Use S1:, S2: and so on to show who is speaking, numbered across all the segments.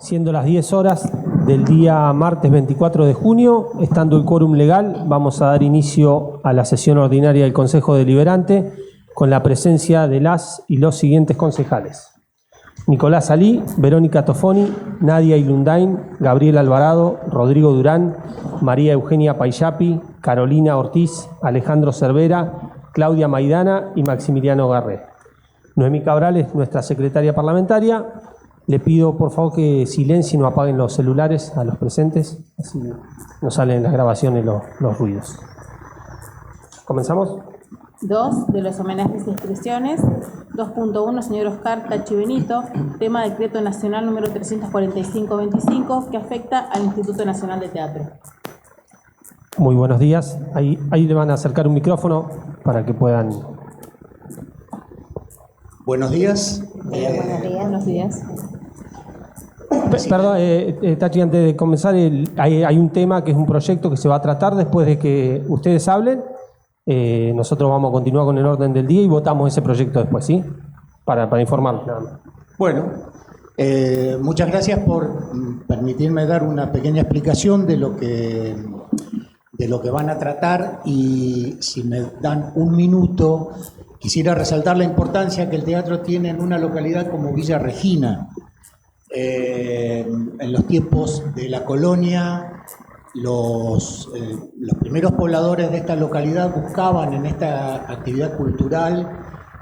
S1: Siendo las 10 horas del día martes 24 de junio, estando el quórum legal, vamos a dar inicio a la sesión ordinaria del Consejo Deliberante con la presencia de las y los siguientes concejales: Nicolás Alí, Verónica Tofoni, Nadia Ilundain, Gabriel Alvarado, Rodrigo Durán, María Eugenia Paillapi, Carolina Ortiz, Alejandro Cervera, Claudia Maidana y Maximiliano Garré. Noemí Cabral es nuestra secretaria parlamentaria. Le pido por favor que silencien o apaguen los celulares a los presentes, así no salen en las grabaciones los ruidos. ¿Comenzamos?
S2: 2 de los homenajes e inscripciones. 2.1, señor Oscar Tachi Benito, tema decreto nacional número 345-25 que afecta al Instituto Nacional de Teatro.
S1: Muy buenos días. Ahí le van a acercar un micrófono para que puedan...
S3: Buenos días.
S2: Buenos días.
S1: Perdón, Tachi, antes de comenzar, hay un tema que es un proyecto que se va a tratar después de que ustedes hablen. Nosotros vamos a continuar con el orden del día y votamos ese proyecto después, ¿sí? Para informarlos nada más.
S3: Bueno, muchas gracias por permitirme dar una pequeña explicación de lo que van a tratar, y si me dan un minuto, quisiera resaltar la importancia que el teatro tiene en una localidad como Villa Regina. En los tiempos de la colonia, los primeros pobladores de esta localidad buscaban en esta actividad cultural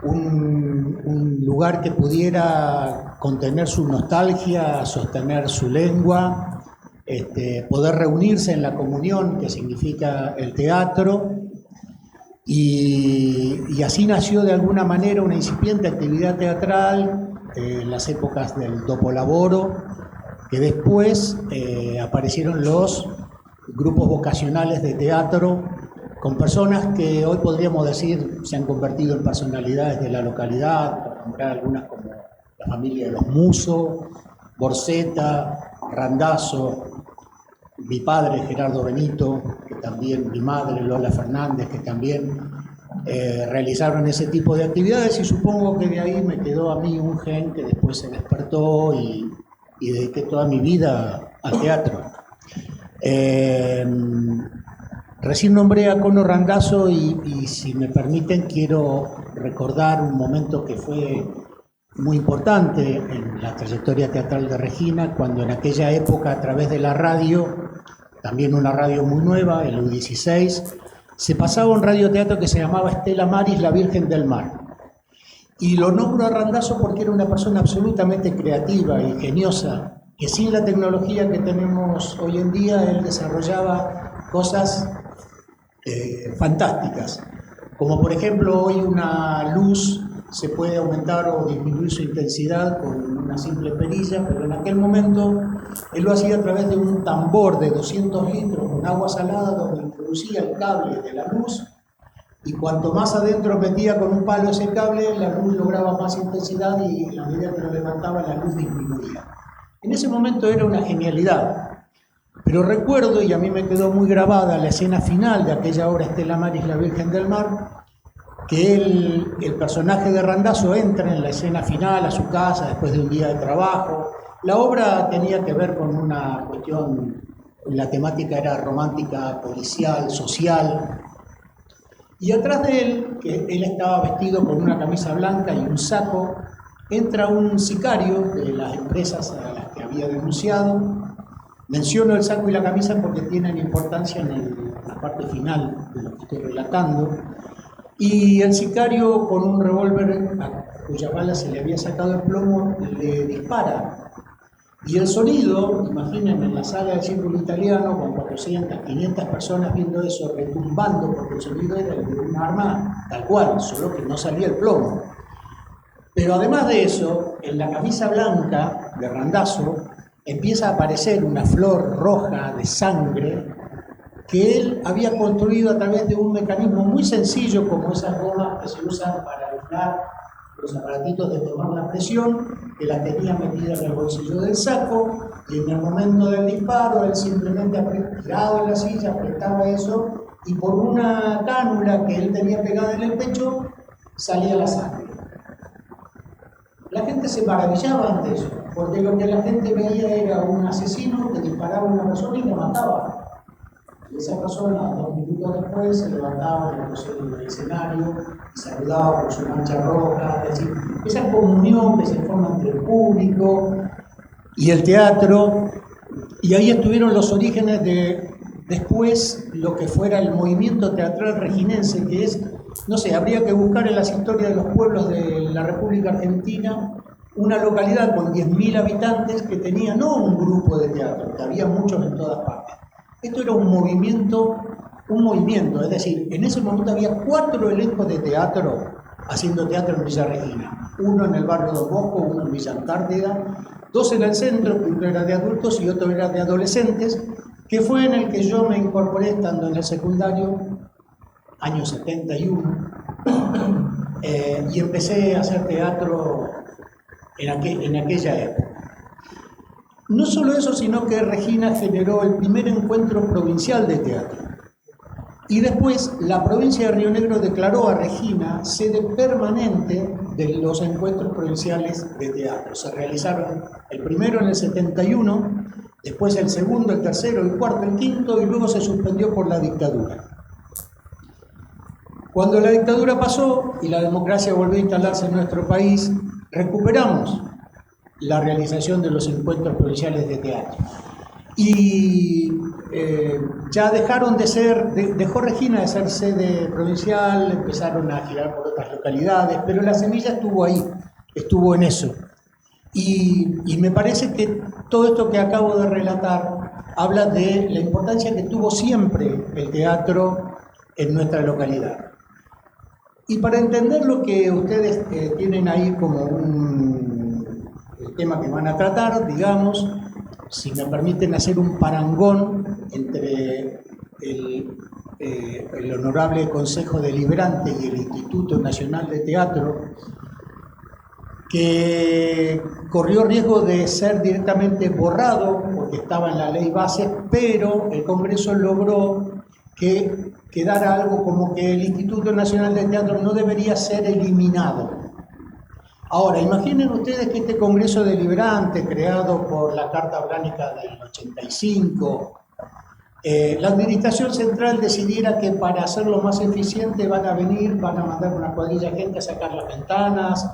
S3: un lugar que pudiera contener su nostalgia, sostener su lengua, poder reunirse en la comunión que significa el teatro. Y así nació de alguna manera una incipiente actividad teatral en las épocas del dopolaboro, que después aparecieron los grupos vocacionales de teatro, con personas que hoy podríamos decir se han convertido en personalidades de la localidad, para nombrar algunas como la familia de los Muso, Borceta, Randazzo, mi padre Gerardo Benito, que también, mi madre Lola Fernández, que también realizaron ese tipo de actividades, y supongo que de ahí me quedó a mí un gen que después se despertó y dediqué toda mi vida al teatro. Recién nombré a Cono Randazzo y si me permiten quiero recordar un momento que fue muy importante en la trayectoria teatral de Regina, cuando en aquella época, a través de la radio, también una radio muy nueva, el U16, se pasaba un radioteatro que se llamaba Estela Maris, la Virgen del Mar. Y lo nombro a Randazzo porque era una persona absolutamente creativa, ingeniosa, que sin la tecnología que tenemos hoy en día, él desarrollaba cosas fantásticas. Como por ejemplo, hoy una luz se puede aumentar o disminuir su intensidad con una simple perilla, pero en aquel momento él lo hacía a través de un tambor de 200 litros con agua salada, donde introducía el cable de la luz, y cuanto más adentro metía con un palo ese cable, la luz lograba más intensidad, y a medida que lo levantaba la luz disminuía. En ese momento era una genialidad. Pero recuerdo, y a mí me quedó muy grabada, la escena final de aquella obra Estela Maris, la Virgen del Mar, que el personaje de Randazzo entra en la escena final a su casa después de un día de trabajo. La obra tenía que ver con una cuestión, la temática era romántica, policial, social, y atrás de él, que él estaba vestido con una camisa blanca y un saco, entra un sicario de las empresas a las que había denunciado. Menciono el saco y la camisa porque tienen importancia en la parte final de lo que estoy relatando. Y el sicario, con un revólver a cuya bala se le había sacado el plomo, le dispara. Y el sonido, imaginen en la sala del Círculo Italiano, con 400, 500 personas viendo eso, retumbando, porque el sonido era el de un arma tal cual, solo que no salía el plomo. Pero además de eso, en la camisa blanca de Randazzo empieza a aparecer una flor roja de sangre que él había construido a través de un mecanismo muy sencillo, como esas gomas que se usan para inflar los aparatitos de tomar la presión, que la tenía metida en el bolsillo del saco, y en el momento del disparo él simplemente tirado en la silla apretaba eso, y por una cánula que él tenía pegada en el pecho salía la sangre. La gente se maravillaba ante eso. porque lo que la gente veía era un asesino que disparaba a una persona y la mataba. Y esa persona, 2 minutos después, se levantaba en el escenario y saludaba por su mancha roja. Es decir, esa comunión que se forma entre el público y el teatro, y ahí estuvieron los orígenes de después lo que fuera el movimiento teatral reginense, que es, no sé, habría que buscar en las historias de los pueblos de la República Argentina una localidad con 10.000 habitantes que tenía no un grupo de teatro, que había muchos en todas partes. Esto era un movimiento, es decir, en ese momento había 4 elencos de teatro haciendo teatro en Villa Regina. Uno en el barrio Don Bosco, uno en Villa Antártida, 2 en el centro, uno era de adultos y otro era de adolescentes, que fue en el que yo me incorporé estando en el secundario, año 71, y empecé a hacer teatro en aquella época. No solo eso, sino que Regina generó el primer encuentro provincial de teatro. Y después la provincia de Río Negro declaró a Regina sede permanente de los encuentros provinciales de teatro. Se realizaron el primero en el 71, después el segundo, el tercero, el cuarto, el quinto, y luego se suspendió por la dictadura. Cuando la dictadura pasó y la democracia volvió a instalarse en nuestro país, recuperamos la realización de los encuentros provinciales de teatro. Y ya dejaron de ser, dejó Regina de ser sede provincial, empezaron a girar por otras localidades, pero la semilla estuvo ahí, estuvo en eso. Y me parece que todo esto que acabo de relatar habla de la importancia que tuvo siempre el teatro en nuestra localidad. Y para entender lo que ustedes tienen ahí como el tema que van a tratar, digamos, si me permiten hacer un parangón entre el Honorable Consejo Deliberante y el Instituto Nacional de Teatro, que corrió riesgo de ser directamente borrado porque estaba en la ley base, pero el Congreso logró que quedara algo como que el Instituto Nacional de Teatro no debería ser eliminado. Ahora, imaginen ustedes que este Congreso Deliberante, creado por la Carta Orgánica del 85, la Administración Central decidiera que para hacerlo más eficiente van a mandar una cuadrilla de gente a sacar las ventanas,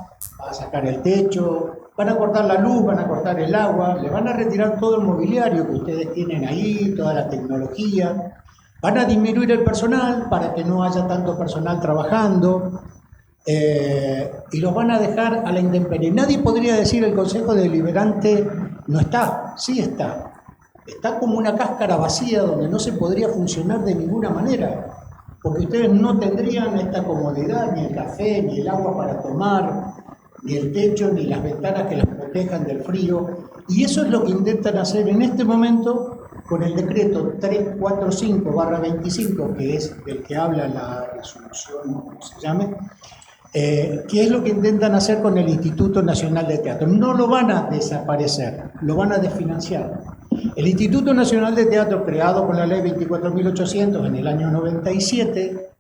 S3: a sacar el techo, van a cortar la luz, van a cortar el agua, le van a retirar todo el mobiliario que ustedes tienen ahí, toda la tecnología, van a disminuir el personal para que no haya tanto personal trabajando, y los van a dejar a la intemperie. Nadie podría decir el Consejo Deliberante no está, sí está. Está como una cáscara vacía donde no se podría funcionar de ninguna manera, porque ustedes no tendrían esta comodidad, ni el café, ni el agua para tomar, ni el techo, ni las ventanas que las protejan del frío. Y eso es lo que intentan hacer en este momento con el decreto 345/25, que es del que habla la resolución, como se llame, que es lo que intentan hacer con el Instituto Nacional de Teatro. No lo van a desaparecer, lo van a desfinanciar. El Instituto Nacional de Teatro, creado con la ley 24.800 en el año 97,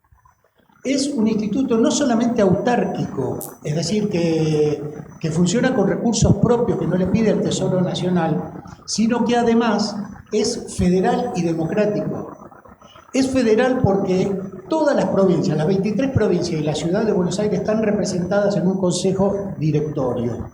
S3: es un instituto no solamente autárquico, es decir, que funciona con recursos propios que no le pide el Tesoro Nacional, sino que además es federal y democrático. Es federal porque todas las provincias, las 23 provincias y la ciudad de Buenos Aires están representadas en un consejo directorio.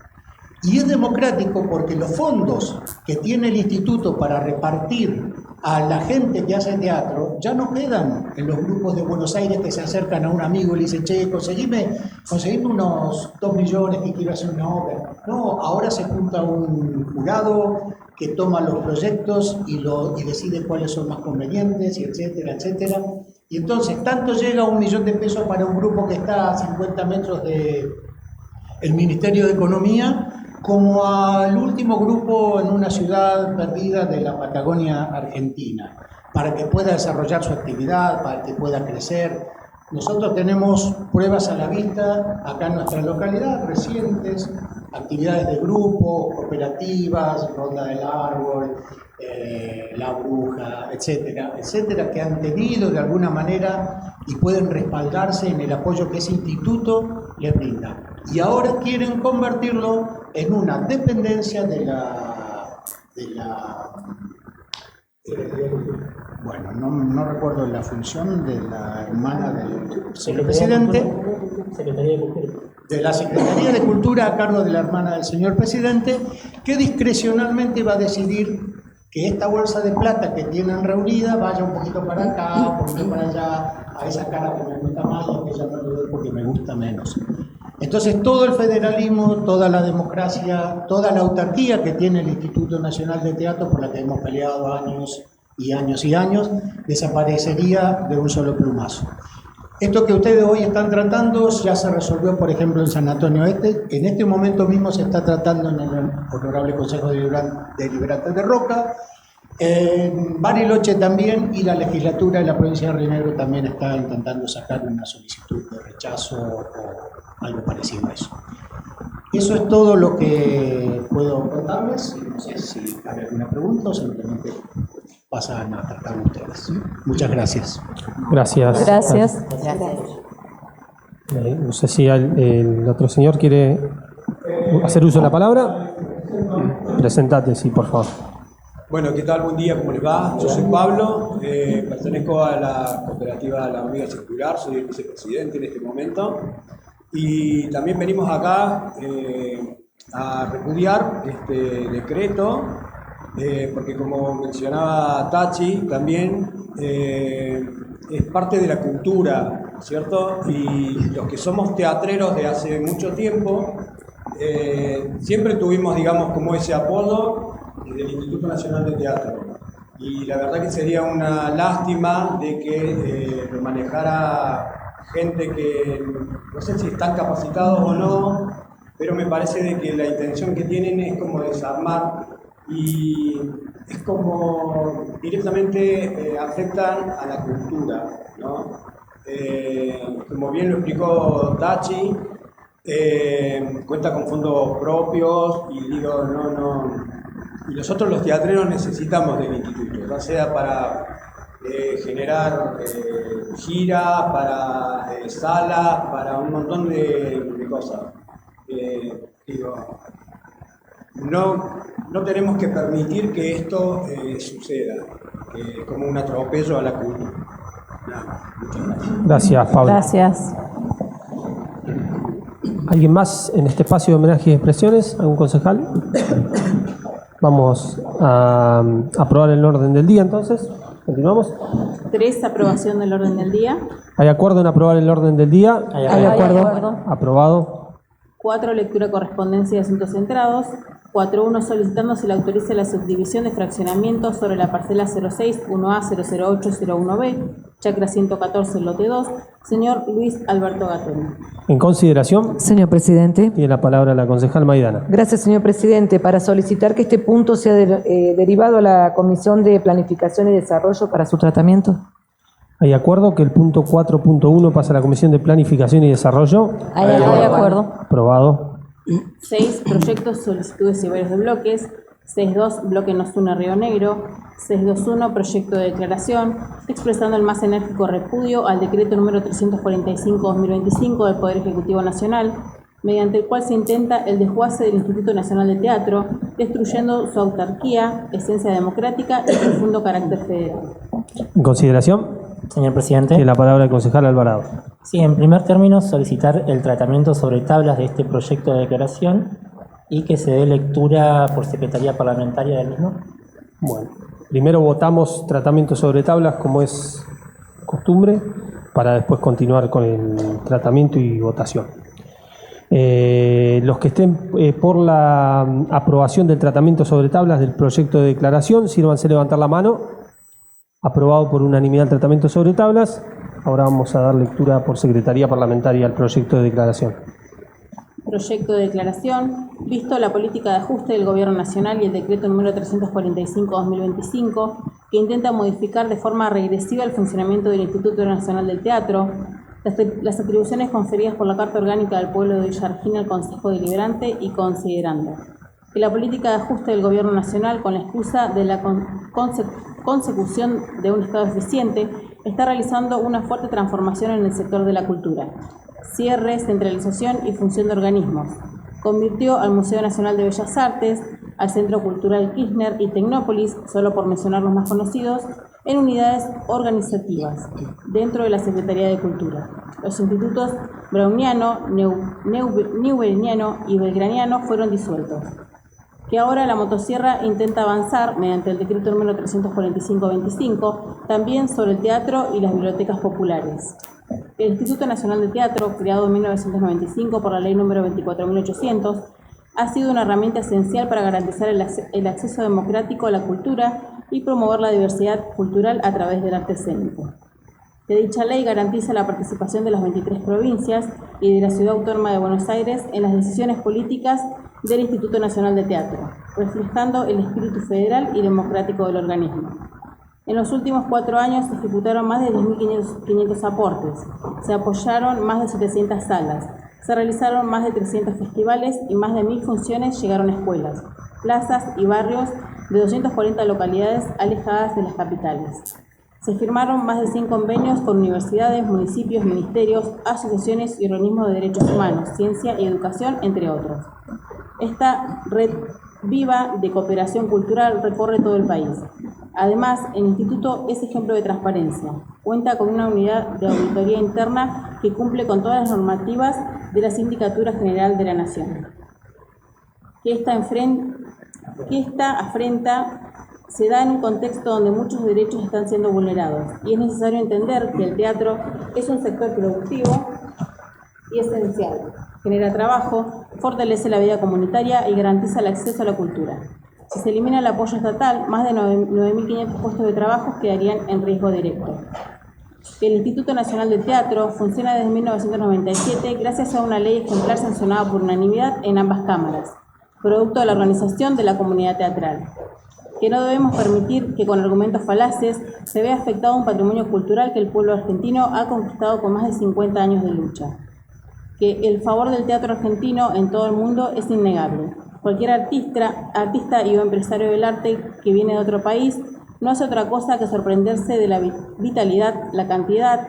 S3: Y es democrático porque los fondos que tiene el instituto para repartir a la gente que hace teatro ya no quedan en los grupos de Buenos Aires que se acercan a un amigo y le dicen, che, conseguime unos 2 millones que quiero hacer una obra. No, ahora se junta un jurado que toma los proyectos y decide cuáles son más convenientes, y etcétera, etcétera. Y entonces, tanto llega 1 millón de pesos para un grupo que está a 50 metros del Ministerio de Economía, como al último grupo en una ciudad perdida de la Patagonia Argentina, para que pueda desarrollar su actividad, para que pueda crecer. Nosotros tenemos pruebas a la vista acá en nuestra localidad, recientes, actividades de grupo, cooperativas, Ronda del Árbol, La Bruja, etcétera, etcétera, que han tenido de alguna manera y pueden respaldarse en el apoyo que ese instituto les brinda. Y ahora quieren convertirlo en una dependencia de la bueno, no recuerdo la función de la hermana del señor presidente, de la Secretaría de Cultura a cargo de la hermana del señor presidente, que discrecionalmente va a decidir que esta bolsa de plata que tienen reunida vaya un poquito para acá, un poquito para allá, a esa cara que me gusta más y a aquella no le doy porque me gusta menos. Entonces todo el federalismo, toda la democracia, toda la autarquía que tiene el Instituto Nacional de Teatro, por la que hemos peleado años y años y años, desaparecería de un solo plumazo. Esto que ustedes hoy están tratando ya se resolvió, por ejemplo, en San Antonio Este. En este momento mismo se está tratando en el Honorable Consejo Deliberante de Roca, en Bariloche también, y la legislatura de la provincia de Río Negro también está intentando sacar una solicitud de rechazo o algo parecido a eso. Eso es todo lo que puedo contarles. No sé si hay alguna pregunta o simplemente pasan a tratar ustedes. Muchas gracias.
S1: Gracias.
S4: Gracias.
S1: No sé si el otro señor quiere hacer uso de la palabra. Presentate, sí, por favor.
S5: Bueno, ¿qué tal? Buen día, ¿cómo les va? Yo soy Pablo, pertenezco a la cooperativa La Hormiga Circular, soy el vicepresidente en este momento. Y también venimos acá a repudiar este decreto, porque como mencionaba Tachi, también es parte de la cultura, ¿cierto? Y los que somos teatreros de hace mucho tiempo, siempre tuvimos, digamos, como ese apodo del Instituto Nacional de Teatro. Y la verdad que sería una lástima de que lo manejara gente que no sé si están capacitados o no, pero me parece de que la intención que tienen es como desarmar y es como directamente afectan a la cultura, ¿no? Como bien lo explicó Tachi, cuenta con fondos propios y digo, y nosotros los teatreros necesitamos del instituto, ya sea para generar giras, para salas, para un montón de cosas. No tenemos que permitir que esto suceda, que es como un atropello a la cultura. Muchas gracias.
S1: Gracias, Pablo.
S4: Gracias.
S1: ¿Alguien más en este espacio de homenaje y expresiones? ¿Algún concejal? Vamos a aprobar el orden del día entonces. Continuamos.
S2: 3. Aprobación del orden del día.
S1: ¿Hay acuerdo en aprobar el orden del día?
S4: Hay acuerdo.
S1: Aprobado.
S2: 4. Lectura correspondencia de asuntos centrados. 4.1. Solicitando se le autorice la subdivisión de fraccionamiento sobre la parcela 06 1A 008 01B, chacra 114, lote 2, señor Luis Alberto Gatoni.
S1: En consideración,
S4: Señor presidente.
S1: tiene la palabra la concejal Maidana.
S4: Gracias, señor presidente. Para solicitar que este punto sea derivado a la Comisión de Planificación y Desarrollo para su tratamiento.
S1: ¿Hay acuerdo que el punto 4.1 pasa a la Comisión de Planificación y Desarrollo?
S4: Hay acuerdo.
S1: Aprobado.
S2: 6. Proyectos, solicitudes y varios de bloques. 6.2. Bloque Nosuna Río Negro. 6.2.1. Proyecto de declaración expresando el más enérgico repudio al decreto número 345/2025 del Poder Ejecutivo Nacional, mediante el cual se intenta el desguace del Instituto Nacional de Teatro, destruyendo su autarquía, esencia democrática y profundo carácter federal.
S1: En consideración,
S6: Señor presidente.
S1: tiene la palabra el concejal Alvarado.
S6: Sí, en primer término, solicitar el tratamiento sobre tablas de este proyecto de declaración y que se dé lectura por Secretaría Parlamentaria del mismo.
S1: Bueno, primero votamos tratamiento sobre tablas, como es costumbre, para después continuar con el tratamiento y votación. Los que estén por la aprobación del tratamiento sobre tablas del proyecto de declaración, sírvanse levantar la mano. Aprobado por unanimidad el tratamiento sobre tablas. Ahora vamos a dar lectura por Secretaría Parlamentaria al proyecto de declaración.
S2: Proyecto de declaración. Visto la política de ajuste del Gobierno Nacional y el decreto número 345/2025, que intenta modificar de forma regresiva el funcionamiento del Instituto Nacional del Teatro, las atribuciones conferidas por la Carta Orgánica del Pueblo de Villa Regina al Consejo Deliberante y considerando que la política de ajuste del Gobierno Nacional, con la excusa de la consecución de un Estado eficiente, está realizando una fuerte transformación en el sector de la cultura. Cierre, centralización y función de organismos. Convirtió al Museo Nacional de Bellas Artes, al Centro Cultural Kirchner y Tecnópolis, solo por mencionar los más conocidos, en unidades organizativas dentro de la Secretaría de Cultura. Los institutos Browniano, Newberniano y Belgraniano fueron disueltos. Que ahora la motosierra intenta avanzar, mediante el decreto número 345-25, también sobre el teatro y las bibliotecas populares. El Instituto Nacional de Teatro, creado en 1995 por la Ley número 24.800, ha sido una herramienta esencial para garantizar el acceso democrático a la cultura y promover la diversidad cultural a través del arte escénico. Que dicha ley garantiza la participación de las 23 provincias y de la Ciudad Autónoma de Buenos Aires en las decisiones políticas del Instituto Nacional de Teatro, reflejando el espíritu federal y democrático del organismo. En los últimos 4 años se ejecutaron más de 10.500 aportes, se apoyaron más de 700 salas, se realizaron más de 300 festivales y más de 1.000 funciones llegaron a escuelas, plazas y barrios de 240 localidades alejadas de las capitales. Se firmaron más de 100 convenios con universidades, municipios, ministerios, asociaciones y organismos de derechos humanos, ciencia y educación, entre otros. Esta red viva de cooperación cultural recorre todo el país. Además, el Instituto es ejemplo de transparencia. Cuenta con una unidad de auditoría interna que cumple con todas las normativas de la Sindicatura General de la Nación. Que esta afrenta se da en un contexto donde muchos derechos están siendo vulnerados y es necesario entender que el teatro es un sector productivo y esencial. Genera trabajo, fortalece la vida comunitaria y garantiza el acceso a la cultura. Si se elimina el apoyo estatal, más de 9.500 puestos de trabajo quedarían en riesgo directo. El Instituto Nacional de Teatro funciona desde 1997 gracias a una ley ejemplar sancionada por unanimidad en ambas cámaras, producto de la organización de la comunidad teatral. Que no debemos permitir que con argumentos falaces se vea afectado un patrimonio cultural que el pueblo argentino ha conquistado con más de 50 años de lucha. Que el favor del teatro argentino en todo el mundo es innegable. Cualquier artista y o empresario del arte que viene de otro país no hace otra cosa que sorprenderse de la vitalidad, la cantidad,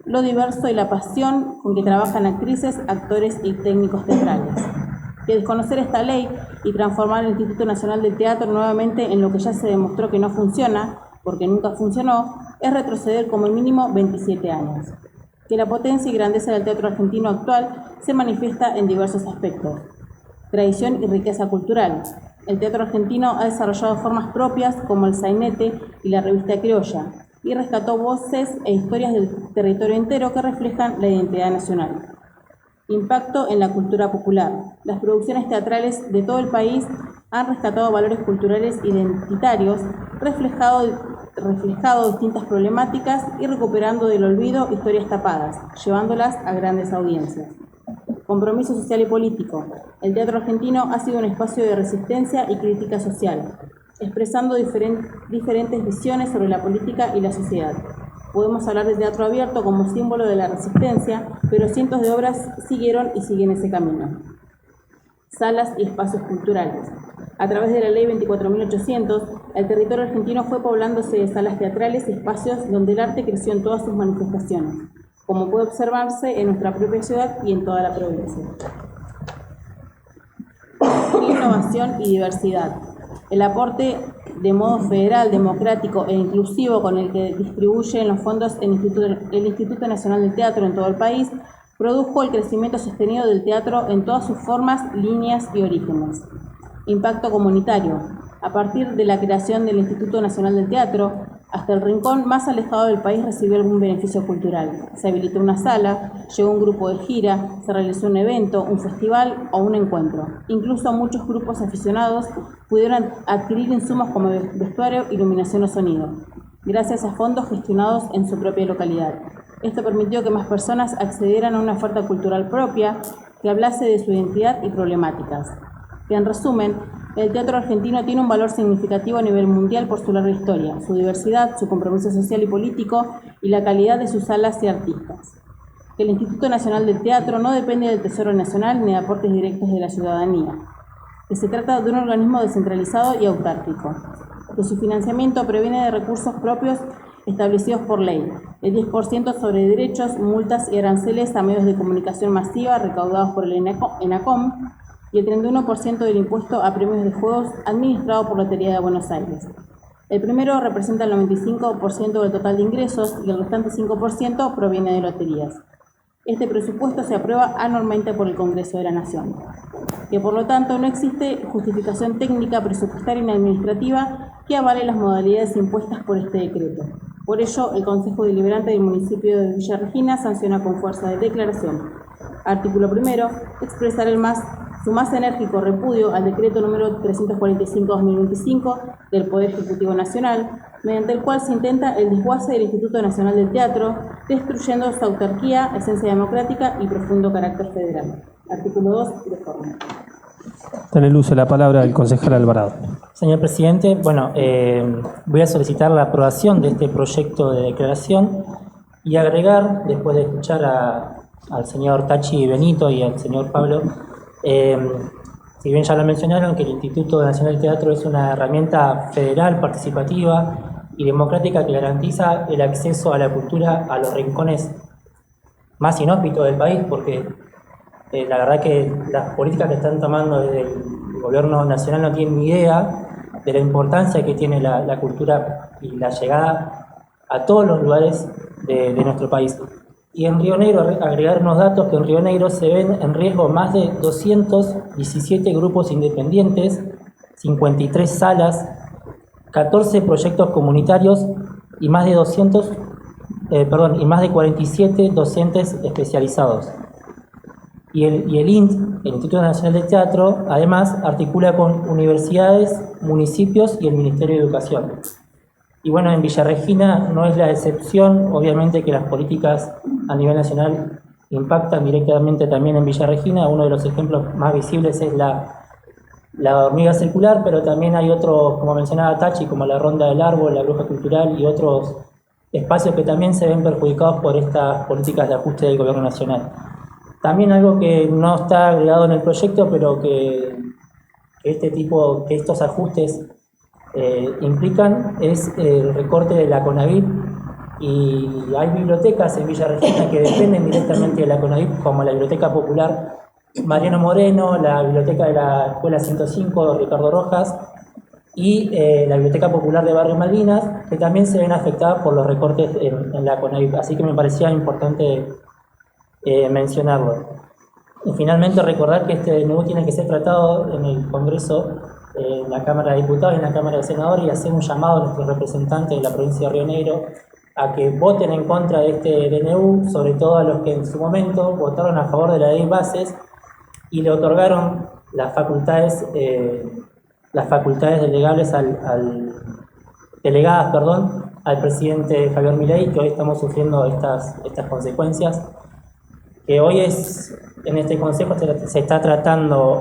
S2: lo diverso y la pasión con que trabajan actrices, actores y técnicos teatrales. Que desconocer esta ley y transformar el Instituto Nacional del Teatro nuevamente en lo que ya se demostró que no funciona, porque nunca funcionó, es retroceder como mínimo 27 años. Que la potencia y grandeza del teatro argentino actual se manifiesta en diversos aspectos. Tradición y riqueza cultural. El teatro argentino ha desarrollado formas propias como el sainete y la revista criolla, y rescató voces e historias del territorio entero que reflejan la identidad nacional. Impacto en la cultura popular. Las producciones teatrales de todo el país han rescatado valores culturales identitarios, reflejado distintas problemáticas y recuperando del olvido historias tapadas, llevándolas a grandes audiencias. Compromiso social y político. El teatro argentino ha sido un espacio de resistencia y crítica social, expresando diferentes visiones sobre la política y la sociedad. Podemos hablar de teatro abierto como símbolo de la resistencia, pero cientos de obras siguieron y siguen ese camino. Salas y espacios culturales. A través de la Ley 24.800, el territorio argentino fue poblándose de salas teatrales y espacios donde el arte creció en todas sus manifestaciones, como puede observarse en nuestra propia ciudad y en toda la provincia. Innovación y diversidad. El aporte de modo federal, democrático e inclusivo con el que distribuyen los fondos el Instituto Nacional del Teatro en todo el país, produjo el crecimiento sostenido del teatro en todas sus formas, líneas y orígenes. Impacto comunitario. A partir de la creación del Instituto Nacional del Teatro, hasta el rincón más alejado del país recibió algún beneficio cultural. Se habilitó una sala, llegó un grupo de gira, se realizó un evento, un festival o un encuentro. Incluso muchos grupos aficionados pudieron adquirir insumos como vestuario, iluminación o sonido, gracias a fondos gestionados en su propia localidad. Esto permitió que más personas accedieran a una oferta cultural propia que hablase de su identidad y problemáticas. Que en resumen, el teatro argentino tiene un valor significativo a nivel mundial por su larga historia, su diversidad, su compromiso social y político y la calidad de sus salas y artistas. Que el Instituto Nacional del Teatro no depende del Tesoro Nacional ni de aportes directos de la ciudadanía. Que se trata de un organismo descentralizado y autárquico. Que su financiamiento proviene de recursos propios establecidos por ley, el 10% sobre derechos, multas y aranceles a medios de comunicación masiva recaudados por el ENACOM, y el 31% del impuesto a premios de juegos administrado por Lotería de Buenos Aires. El primero representa el 95% del total de ingresos y el restante 5% proviene de loterías. Este presupuesto se aprueba anualmente por el Congreso de la Nación, que por lo tanto no existe justificación técnica, presupuestaria ni administrativa que avale las modalidades impuestas por este decreto. Por ello, el Consejo Deliberante del municipio de Villa Regina sanciona con fuerza de declaración. Artículo primero, expresar su más enérgico repudio al decreto número 345/2025 del Poder Ejecutivo Nacional, mediante el cual se intenta el desguace del Instituto Nacional del Teatro, destruyendo su autarquía, esencia democrática y profundo carácter federal. Artículo 2, de forma.
S1: Tiene el uso de la palabra el concejal Alvarado.
S6: Señor presidente, voy a solicitar la aprobación de este proyecto de declaración y agregar, después de escuchar al señor Tachi Benito y al señor Pablo, si bien ya lo mencionaron, que el Instituto Nacional del Teatro es una herramienta federal, participativa y democrática que garantiza el acceso a la cultura a los rincones más inhóspitos del país, porque la verdad que las políticas que están tomando desde el gobierno nacional no tienen ni idea de la importancia que tiene la cultura y la llegada a todos los lugares de nuestro país. Y en Río Negro, agregar unos datos, que en Río Negro se ven en riesgo más de 217 grupos independientes, 53 salas, 14 proyectos comunitarios y más de 47 docentes especializados. Y el INT, el Instituto Nacional del Teatro, además articula con universidades, municipios y el Ministerio de Educación. Y bueno, en Villa Regina no es la excepción, obviamente que las políticas a nivel nacional impactan directamente también en Villa Regina. Uno de los ejemplos más visibles es la hormiga circular, pero también hay otros, como mencionaba Tachi, como la Ronda del Árbol, la Bruja Cultural y otros espacios que también se ven perjudicados por estas políticas de ajuste del gobierno nacional. También algo que no está agregado en el proyecto, pero que estos ajustes implican es el recorte de la CONAVIP, y hay bibliotecas en Villa Regina que dependen directamente de la CONAVIP, como la Biblioteca Popular Mariano Moreno, la Biblioteca de la Escuela 105 Ricardo Rojas y la Biblioteca Popular de Barrio Malvinas, que también se ven afectadas por los recortes en la CONAVIP, así que me parecía importante mencionarlo. Y finalmente recordar que este DNU tiene que ser tratado en el Congreso, en la Cámara de Diputados y en la Cámara de Senadores, y hacer un llamado a nuestros representantes de la provincia de Río Negro a que voten en contra de este DNU, sobre todo a los que en su momento votaron a favor de la ley de bases y le otorgaron las facultades delegables al presidente Javier Milei, que hoy estamos sufriendo estas consecuencias. Que hoy en este consejo se está tratando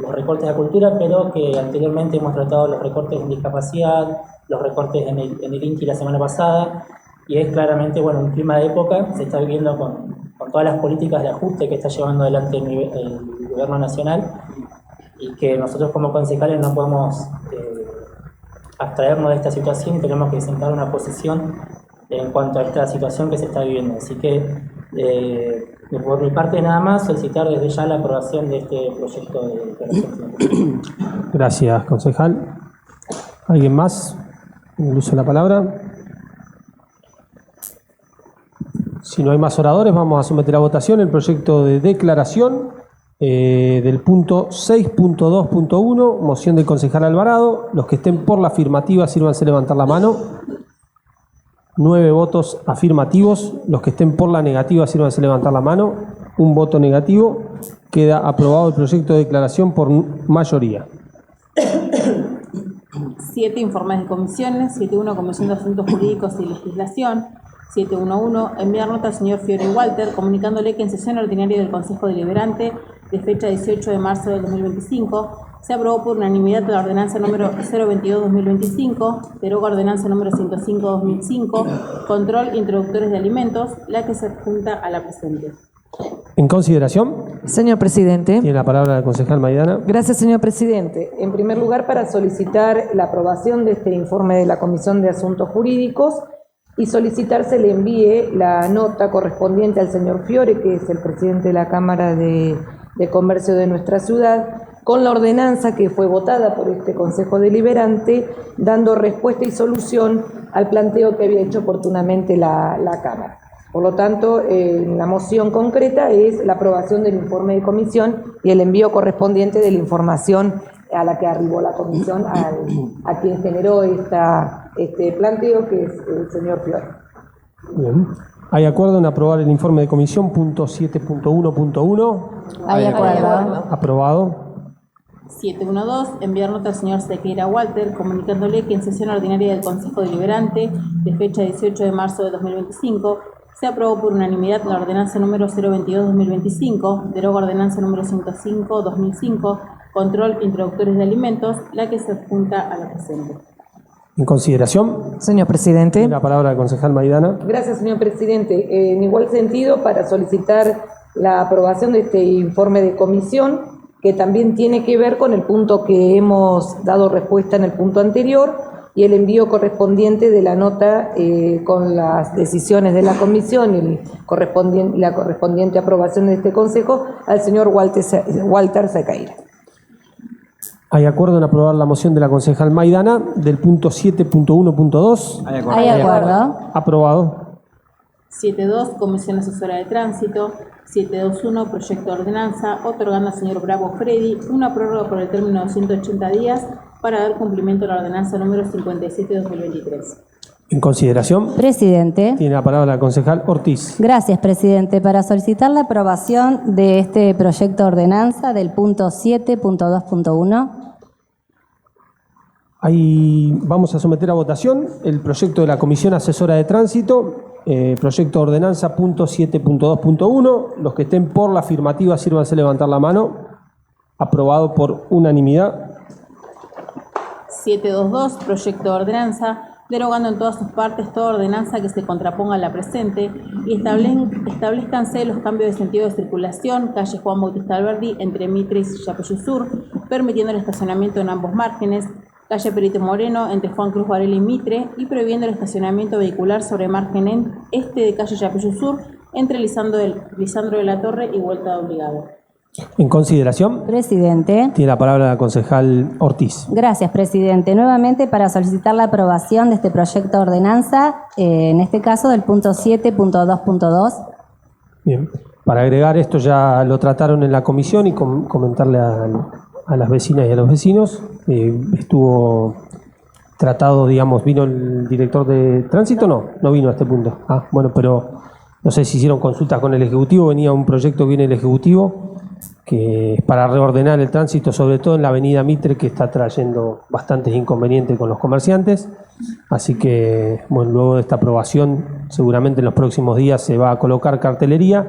S6: los recortes a cultura, pero que anteriormente hemos tratado los recortes en discapacidad, los recortes en el INTI la semana pasada, y es claramente un clima de época, se está viviendo con todas las políticas de ajuste que está llevando adelante el gobierno nacional, y que nosotros como concejales no podemos abstraernos de esta situación y tenemos que sentar una posición en cuanto a esta situación que se está viviendo. Así que por mi parte nada más, solicitar desde ya la aprobación de este proyecto de declaración.
S1: Gracias, concejal. ¿Alguien más? ¿El uso de la palabra? Si no hay más oradores, vamos a someter a votación el proyecto de declaración del punto 6.2.1, moción del concejal Alvarado. Los que estén por la afirmativa, sírvanse levantar la mano. 9 votos afirmativos. Los que estén por la negativa, sírvanse levantar la mano. 1 voto negativo. Queda aprobado el proyecto de declaración por mayoría.
S2: 7 informes de comisiones. 7.1, Comisión de Asuntos Jurídicos y Legislación. 7.1.1, enviar nota al señor Fiore Walter comunicándole que en sesión ordinaria del Consejo Deliberante de fecha 18 de marzo del 2025 se aprobó por unanimidad la ordenanza número 022-2025, deroga ordenanza número 105-2005, control introductores de alimentos, la que se adjunta a la presente.
S1: En consideración,
S4: Señor presidente.
S1: tiene la palabra la concejal Maidana.
S4: Gracias, señor presidente. En primer lugar, para solicitar la aprobación de este informe de la Comisión de Asuntos Jurídicos y solicitar se le envíe la nota correspondiente al señor Fiore, que es el presidente de la Cámara de de Comercio de nuestra ciudad, con la ordenanza que fue votada por este Consejo Deliberante, dando respuesta y solución al planteo que había hecho oportunamente la Cámara. Por lo tanto, la moción concreta es la aprobación del informe de comisión y el envío correspondiente de la información a la que arribó la comisión a quien generó este planteo, que es el señor Fiore.
S1: Bien. ¿Hay acuerdo en aprobar el informe de comisión punto 7.1.1?
S7: Hay acuerdo.
S1: Aprobado.
S2: 712, enviar nota al señor Sequeira Walter, comunicándole que en sesión ordinaria del Consejo Deliberante, de fecha 18 de marzo de 2025, se aprobó por unanimidad la ordenanza número 022-2025, deroga ordenanza número 105-2005, control introductores de alimentos, la que se adjunta a la presente.
S1: En consideración,
S4: Señor presidente.
S1: tiene la palabra el concejal Maidana.
S4: Gracias, señor presidente. En igual sentido, para solicitar la aprobación de este informe de comisión, que también tiene que ver con el punto que hemos dado respuesta en el punto anterior, y el envío correspondiente de la nota con las decisiones de la comisión y la correspondiente aprobación de este consejo al señor Walter Sequeira.
S1: ¿Hay acuerdo en aprobar la moción de la concejal Maidana del punto 7.1.2?
S7: Hay acuerdo.
S1: Aprobado.
S2: 72, Comisión Asesora de Tránsito. 721, Proyecto de Ordenanza, otorgando al señor Bravo Freddy una prórroga por el término de 180 días para dar cumplimiento a la ordenanza número 57/2023.
S1: En consideración,
S7: Presidente.
S1: tiene la palabra la concejal Ortiz.
S7: Gracias, presidente. Para solicitar la aprobación de este proyecto de ordenanza del punto 7.2.1.
S1: Vamos a someter a votación el proyecto de la Comisión Asesora de Tránsito, proyecto de ordenanza punto 7.2.1. Los que estén por la afirmativa, sírvanse levantar la mano. Aprobado por unanimidad.
S2: 722, Proyecto de Ordenanza, derogando en todas sus partes toda ordenanza que se contraponga a la presente y establezcanse los cambios de sentido de circulación, calle Juan Bautista Alberdi, entre Mitre y Yapeyú Sur, permitiendo el estacionamiento en ambos márgenes, calle Perito Moreno, entre Juan Cruz Varela y Mitre, y prohibiendo el estacionamiento vehicular sobre margen en este de calle Yapeyú Sur, entre Lisandro de la Torre y Vuelta de Obligado.
S1: En consideración,
S7: Presidente.
S1: tiene la palabra la concejal Ortiz.
S7: Gracias, presidente. Nuevamente para solicitar la aprobación de este proyecto de ordenanza, en este caso del punto 7.2.2.
S1: Bien. Para agregar esto, ya lo trataron en la comisión y comentarle a las vecinas y a los vecinos. Estuvo tratado, digamos, ¿vino el director de tránsito? No vino a este punto. Bueno, pero no sé si hicieron consultas con el Ejecutivo. Venía un proyecto, viene el Ejecutivo, que es para reordenar el tránsito, sobre todo en la avenida Mitre, que está trayendo bastantes inconvenientes con los comerciantes. Así que, bueno, luego de esta aprobación, seguramente en los próximos días se va a colocar cartelería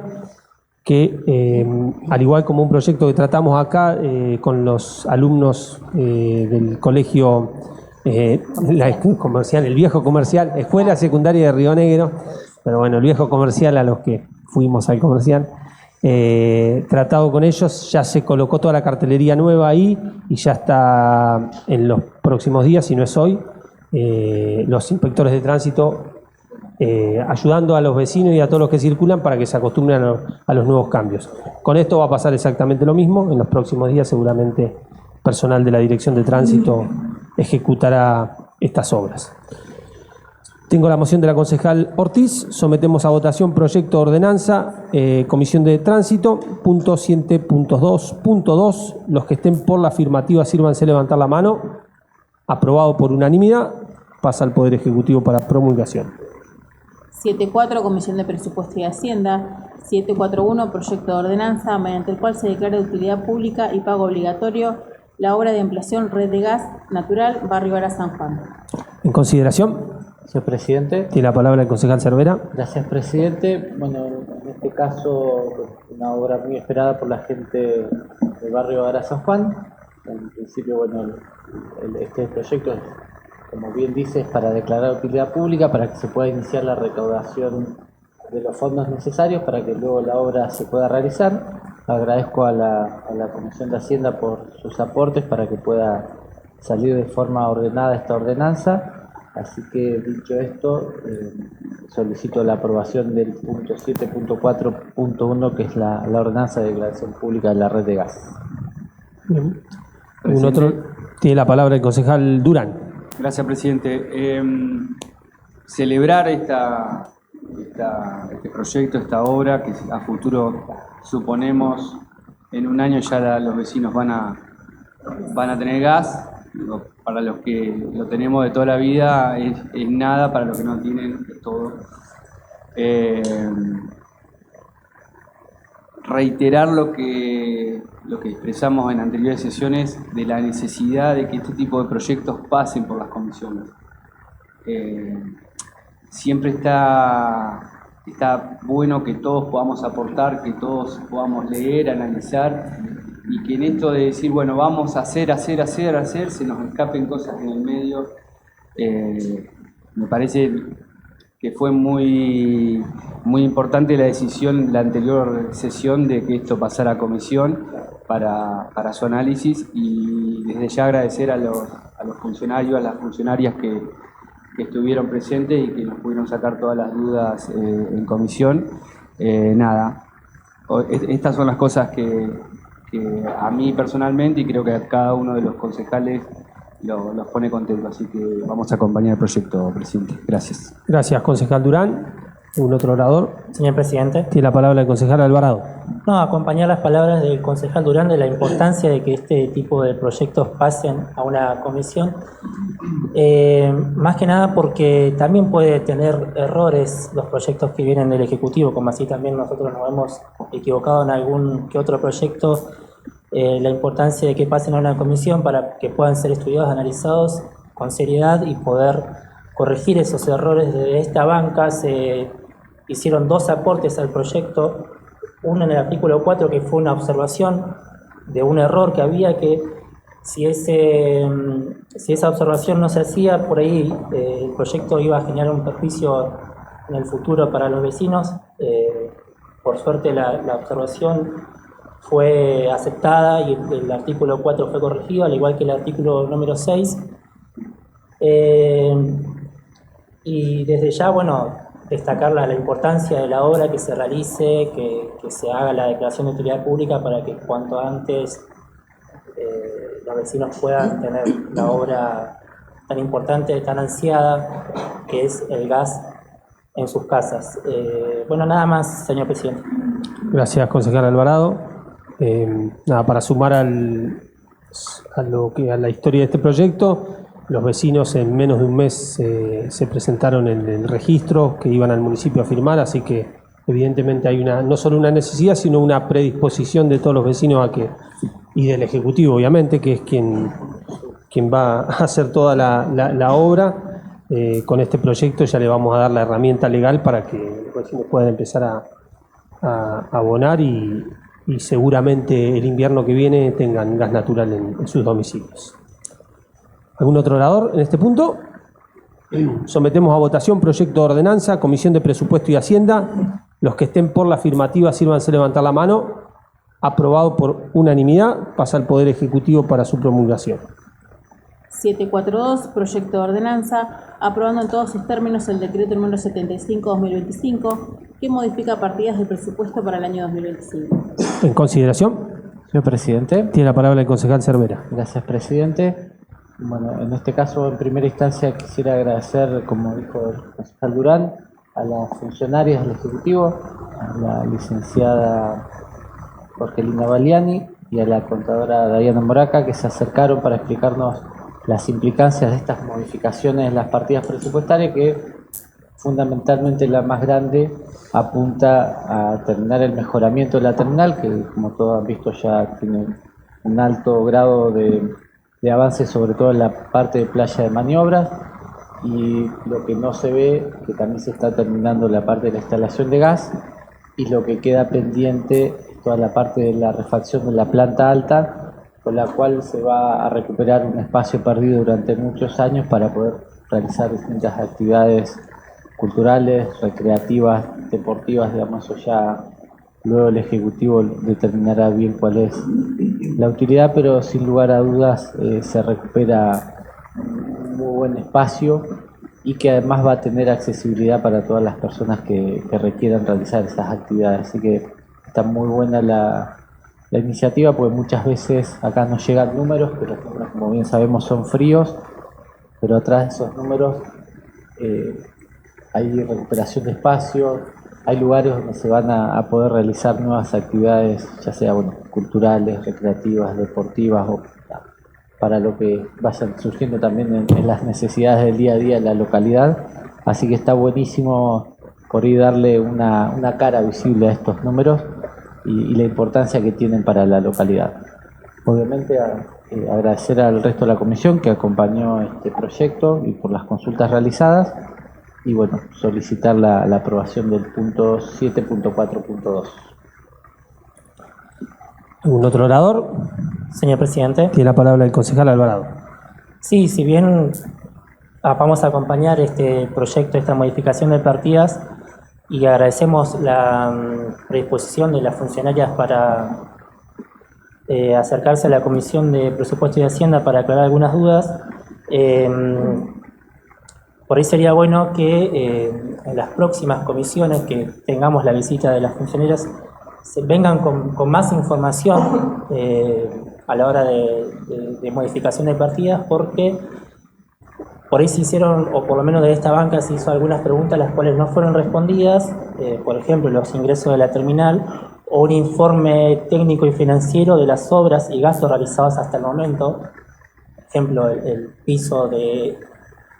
S1: que, al igual como un proyecto que tratamos acá con los alumnos del colegio comercial, el viejo comercial, Escuela Secundaria de Río Negro, pero bueno, el viejo comercial, a los que fuimos al comercial, tratado con ellos, ya se colocó toda la cartelería nueva ahí y ya está en los próximos días, si no es hoy, los inspectores de tránsito ayudando a los vecinos y a todos los que circulan para que se acostumbren a los nuevos cambios. Con esto va a pasar exactamente lo mismo. En los próximos días seguramente personal de la Dirección de Tránsito ejecutará estas obras. Tengo la moción de la concejal Ortiz. Sometemos a votación proyecto de ordenanza, Comisión de Tránsito, punto 7.2.2. Los que estén por la afirmativa, sírvanse levantar la mano. Aprobado por unanimidad. Pasa al Poder Ejecutivo para promulgación.
S2: 7.4, Comisión de Presupuesto y Hacienda. 7.4.1, Proyecto de Ordenanza, mediante el cual se declara de utilidad pública y pago obligatorio la obra de ampliación Red de Gas Natural, Barrio Ara San Juan.
S1: En consideración,
S8: Señor presidente.
S1: tiene la palabra el concejal Cervera.
S8: Gracias, presidente. Bueno, en este caso, una obra muy esperada por la gente del barrio Ara San Juan. En principio, bueno, este proyecto es, como bien dice, es para declarar utilidad pública, para que se pueda iniciar la recaudación de los fondos necesarios para que luego la obra se pueda realizar. Agradezco a la Comisión de Hacienda por sus aportes para que pueda salir de forma ordenada esta ordenanza. Así que, dicho esto, solicito la aprobación del punto 7.4.1, que es la ordenanza de declaración pública de la red de gas.
S1: Bien. ¿Algún otro? Tiene la palabra el concejal Durán.
S9: Gracias, presidente. Celebrar este proyecto, esta obra, que a futuro suponemos en un año ya los vecinos van a tener gas. Para los que lo tenemos de toda la vida es nada, para los que no tienen es todo. Reiterar lo que expresamos en anteriores sesiones de la necesidad de que este tipo de proyectos pasen por las comisiones. Siempre está bueno que todos podamos aportar, que todos podamos leer, analizar, y que en esto de decir, bueno, vamos a hacer, se nos escapen cosas en el medio. Me parece que fue muy importante la decisión, la anterior sesión, de que esto pasara a comisión para su análisis, y desde ya agradecer a los funcionarios, a las funcionarias que estuvieron presentes y que nos pudieron sacar todas las dudas en comisión. Estas son las cosas que a mí personalmente, y creo que a cada uno de los concejales, los pone contentos. Así que vamos a acompañar el proyecto, presidente. Gracias.
S1: Gracias, concejal Durán. ¿Un otro orador?
S6: Señor presidente.
S1: Tiene la palabra el concejal Alvarado.
S6: No, acompañar las palabras del concejal Durán de la importancia de que este tipo de proyectos pasen a una comisión. Más que nada porque también puede tener errores los proyectos que vienen del Ejecutivo, como así también nosotros nos hemos equivocado en algún que otro proyecto. La importancia de que pasen a una comisión para que puedan ser estudiados, analizados con seriedad y poder corregir esos errores. De esta banca se hicieron 2 aportes al proyecto, uno en el artículo 4, que fue una observación de un error que había, que si esa observación no se hacía, por ahí el proyecto iba a generar un perjuicio en el futuro para los vecinos. Por suerte la observación fue aceptada y el artículo 4 fue corregido, al igual que el artículo número 6. Y desde ya, bueno, destacar la importancia de la obra, que se realice, que se haga la declaración de utilidad pública para que cuanto antes los vecinos puedan tener la obra tan importante, tan ansiada, que es el gas en sus casas. Bueno, nada más, señor presidente.
S1: Gracias, concejal Alvarado. Para sumar a la historia de este proyecto, los vecinos en menos de un mes se presentaron en el registro que iban al municipio a firmar, así que evidentemente hay no solo una necesidad, sino una predisposición de todos los vecinos y del Ejecutivo, obviamente, que es quien va a hacer toda la obra. Con este proyecto ya le vamos a dar la herramienta legal para que los vecinos puedan empezar a abonar y seguramente el invierno que viene tengan gas natural en sus domicilios. ¿Algún otro orador en este punto? Sometemos a votación proyecto de ordenanza, Comisión de Presupuesto y Hacienda. Los que estén por la afirmativa, sírvanse levantar la mano. Aprobado por unanimidad, pasa al Poder Ejecutivo para su promulgación.
S2: 742, proyecto de ordenanza, aprobando en todos sus términos el decreto número 75/2025, que modifica partidas de presupuesto para el año 2025.
S1: En consideración.
S8: Señor presidente.
S1: Tiene la palabra el concejal Cervera.
S8: Gracias, presidente. Bueno, en este caso, en primera instancia, quisiera agradecer, como dijo el concejal Durán, a las funcionarias del Ejecutivo, a la licenciada Jorgelina Baliani y a la contadora Dayana Moraca, que se acercaron para explicarnos las implicancias de estas modificaciones en las partidas presupuestarias, que fundamentalmente la más grande apunta a terminar el mejoramiento de la terminal, que como todos han visto ya tiene un alto grado de avance, sobre todo en la parte de playa de maniobras, y lo que no se ve, que también se está terminando la parte de la instalación de gas, y lo que queda pendiente es toda la parte de la refacción de la planta alta, con la cual se va a recuperar un espacio perdido durante muchos años para poder realizar distintas actividades culturales, recreativas, deportivas, digamos. Eso ya luego el Ejecutivo determinará bien cuál es la utilidad, pero sin lugar a dudas se recupera un muy buen espacio y que además va a tener accesibilidad para todas las personas que requieran realizar esas actividades. Así que está muy buena la iniciativa, porque muchas veces acá nos llegan números, pero los números, como bien sabemos, son fríos, pero atrás de esos números hay recuperación de espacio, hay lugares donde se van a poder realizar nuevas actividades, ya sea culturales, recreativas, deportivas, o para lo que vayan surgiendo también en las necesidades del día a día de la localidad. Así que está buenísimo por ahí darle una cara visible a estos números y la importancia que tienen para la localidad. Obviamente agradecer al resto de la comisión que acompañó este proyecto y por las consultas realizadas, y bueno, solicitar la aprobación del punto 7.4.2.
S1: ¿Algún otro orador?
S6: Señor presidente.
S1: Tiene la palabra el concejal Alvarado.
S6: Sí, si bien vamos a acompañar este proyecto, esta modificación de partidas, y agradecemos la predisposición de las funcionarias para acercarse a la Comisión de Presupuesto y Hacienda para aclarar algunas dudas, por ahí sería bueno que en las próximas comisiones que tengamos la visita de las funcionarias vengan con más información a la hora de modificación de partidas, porque por ahí se hicieron, o por lo menos de esta banca se hizo algunas preguntas las cuales no fueron respondidas, por ejemplo los ingresos de la terminal o un informe técnico y financiero de las obras y gastos realizados hasta el momento. Por ejemplo, el piso de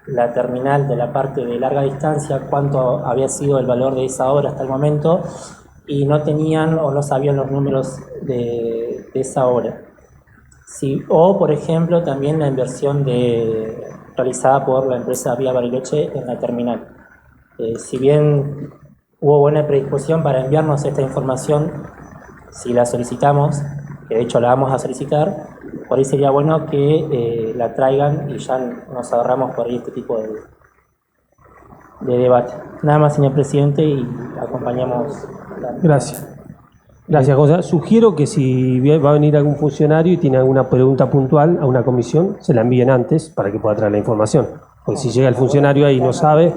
S6: la terminal de la parte de larga distancia, cuánto había sido el valor de esa obra hasta el momento, y no tenían o no sabían los números de esa obra. Sí, o, por ejemplo, también la inversión realizada por la empresa Vía Bariloche en la terminal. Si bien hubo buena predisposición para enviarnos esta información, si la solicitamos, que de hecho la vamos a solicitar, por ahí sería bueno que la traigan y ya nos ahorramos por ahí este tipo de debate. Nada más, señor presidente, y acompañamos.
S1: Gracias. Gracias, José. Sugiero que si va a venir algún funcionario y tiene alguna pregunta puntual a una comisión, se la envíen antes para que pueda traer la información. Porque si llega el funcionario ahí y no sabe,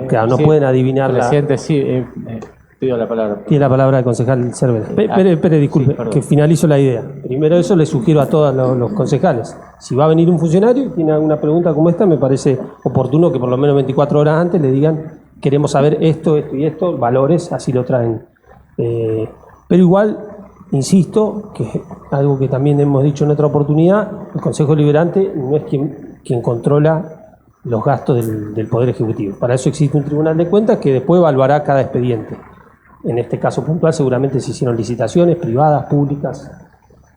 S1: claro, no
S8: sí,
S1: pueden adivinar
S8: presidente, sí, pido la palabra.
S1: Tiene la palabra el concejal Cervera. Espere, disculpe,
S8: sí,
S1: que finalizo la idea. Primero eso le sugiero a todos los concejales. Si va a venir un funcionario y tiene alguna pregunta como esta, me parece oportuno que por lo menos 24 horas antes le digan, queremos saber esto, esto y esto, valores, así lo traen. Pero igual, insisto, que algo que también hemos dicho en otra oportunidad, el Consejo Deliberante no es quien controla los gastos del Poder Ejecutivo. Para eso existe un Tribunal de Cuentas que después evaluará cada expediente. En este caso puntual seguramente se hicieron licitaciones privadas, públicas,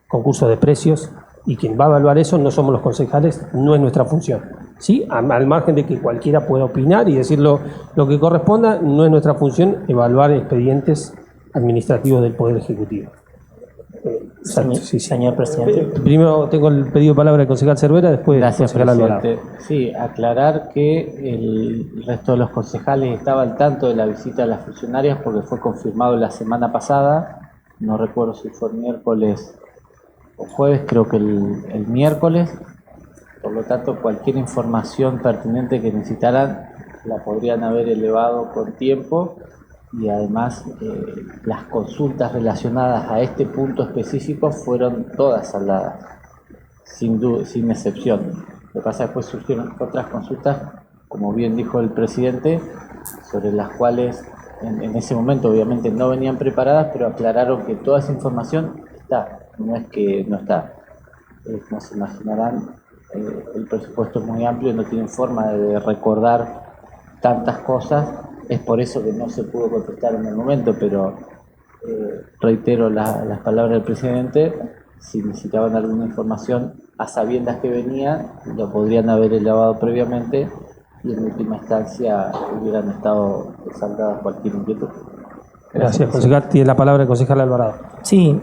S1: concursos de precios, y quien va a evaluar eso no somos los concejales, no es nuestra función. ¿Sí? Al margen de que cualquiera pueda opinar y decir lo que corresponda, no es nuestra función evaluar expedientes administrativos del Poder Ejecutivo.
S6: Señor presidente.
S1: Primero tengo el pedido de palabra del concejal Cervera, después del
S8: Gracias,
S1: concejal Alvarado.
S8: presidente. Sí, aclarar que el resto de los concejales estaba al tanto de la visita de las funcionarias porque fue confirmado la semana pasada, no recuerdo si fue miércoles o jueves, creo que el miércoles. Por lo tanto, cualquier información pertinente que necesitaran la podrían haber elevado con tiempo, y además las consultas relacionadas a este punto específico fueron todas saldadas, sin excepción. Lo que pasa es que después surgieron otras consultas, como bien dijo el presidente, sobre las cuales en ese momento obviamente no venían preparadas, pero aclararon que toda esa información está, no es que no está. Como se imaginarán, el presupuesto es muy amplio, no tienen forma de recordar tantas cosas, es por eso que no se pudo contestar en el momento, pero reitero las palabras del presidente, si necesitaban alguna información a sabiendas que venía, lo podrían haber elevado previamente y en última instancia hubieran estado saldadas cualquier inquietud.
S1: Gracias, concejal. Tiene la palabra el concejal Alvarado.
S6: Sí,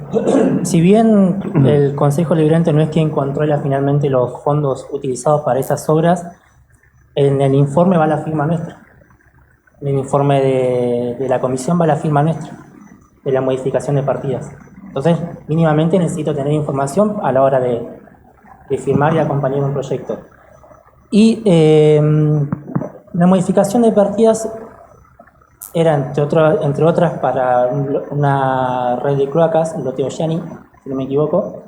S6: si bien el Consejo Deliberante no es quien controla finalmente los fondos utilizados para esas obras, en el informe va la firma nuestra. En el informe de la comisión va la firma nuestra, de la modificación de partidas. Entonces, mínimamente necesito tener información a la hora de firmar y acompañar un proyecto. Y la modificación de partidas era, entre otras, para una red de cloacas, Lote Ollani, si no me equivoco,